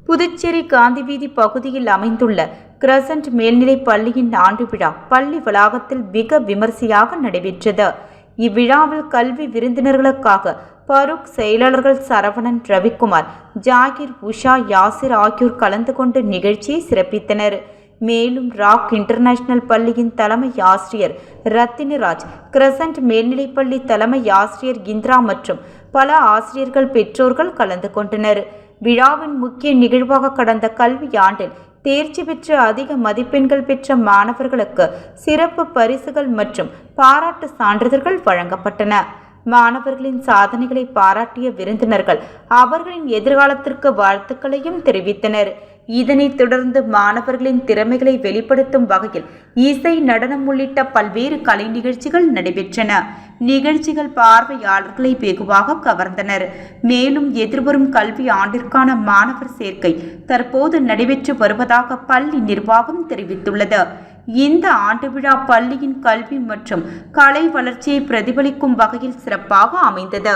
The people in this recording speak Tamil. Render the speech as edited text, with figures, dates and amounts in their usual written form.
புதுச்சேரி காந்தி வீதி பகுதியில் அமைந்துள்ள கிரசன்ட் மேல்நிலைப் பள்ளியின் ஆண்டு விழா பள்ளி வளாகத்தில் மிக விமரிசையாக நடைபெற்றது. இவ்விழாவில் கல்வி விருந்தினர்களுக்காக பரூக் செயலாளர்கள் சரவணன், ரவிக்குமார், ஜாகிர், உஷா, யாசிர் ஆகியோர் கலந்து கொண்டு நிகழ்ச்சியை சிறப்பித்தனர். மேலும் ராக் இன்டர்நேஷனல் பள்ளியின் தலைமை ஆசிரியர் ரத்தினராஜ், கிரசன்ட் மேல்நிலைப்பள்ளி தலைமை ஆசிரியர் இந்திரா மற்றும் பல ஆசிரியர்கள், பெற்றோர்கள் கலந்து கொண்டனர். விழாவின் முக்கிய நிகழ்வாக கடந்த கல்வியாண்டில் தேர்ச்சி பெற்ற அதிக மதிப்பெண்கள் பெற்ற மாணவர்களுக்கு சிறப்பு பரிசுகள் மற்றும் பாராட்டு சான்றிதழ்கள் வழங்கப்பட்டன. மாணவர்களின் சாதனைகளை பாராட்டிய விருந்தினர்கள் அவர்களின் எதிர்காலத்திற்கு வாழ்த்துக்களையும் தெரிவித்தனர். இதனைத் தொடர்ந்து மாணவர்களின் திறமைகளை வெளிப்படுத்தும் வகையில் இசை, நடனம் உள்ளிட்ட பல்வேறு கலை நிகழ்ச்சிகள் நடைபெற்றன. நிகழ்ச்சிகள் பார்வையாளர்களை வெகுவாக கவர்ந்தனர். மேலும் எதிர்வரும் கல்வி ஆண்டிற்கான மாணவர் சேர்க்கை தற்போது நடைபெற்று வருவதாக பள்ளி நிர்வாகம் தெரிவித்துள்ளது. இந்த ஆண்டு விழா பள்ளியின் கல்வி மற்றும் கலை வளர்ச்சியை பிரதிபலிக்கும் வகையில் சிறப்பாக அமைந்தது.